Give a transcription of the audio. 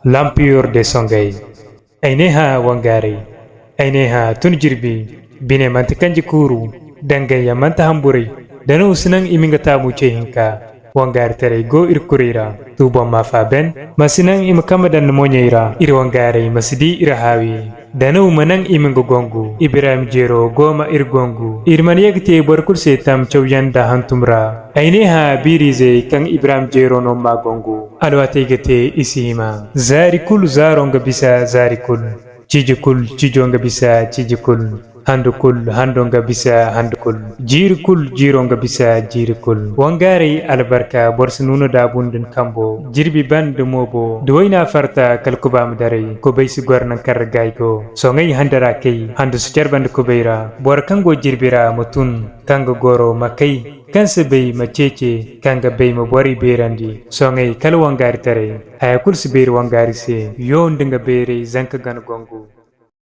Lampiyor de Songay Aineha Wangari Aineha Tunjirbi Bine Mantakanji Kuru Dangaya Mantahamburi Danu Sinang Imingata Muchehinka Wangari Tere Go Irkurira Tuba Mafaben Masinang Imakamadan Monyeira Irwangari Masidi Irahawi Danu Manang Imingogongu Ibrahim Jero Goma Irgongu Irmaniagte Borkul Setam Chowyanda Hantumra Aineha Birize Kang Ibrahim Jero no Magongu Alwategete Isima Zarikul Zaronga Bisa Zarikul Chijikul Chijonga Bisa Chijikul Handukul Handonga Bisa Handukul Jirikul Jironga Bisa Jirikul Wangari Albarka Borsununo da Bundun Kambo Jirbi Band Mobo Duwaina Farta Kalkubam Dari Kubaysi Gwarnan Karagaigo Songai Handarakei Handu Sucharband Kubeira Borkango Jirbira Mutun Kango Goro Makai Kansebei Machece Kanga Bei Mabori Berandi Songai Kalwangari Tare Hayakul Sibir Wangari Se Yon Dinga Bere Zanka Gongu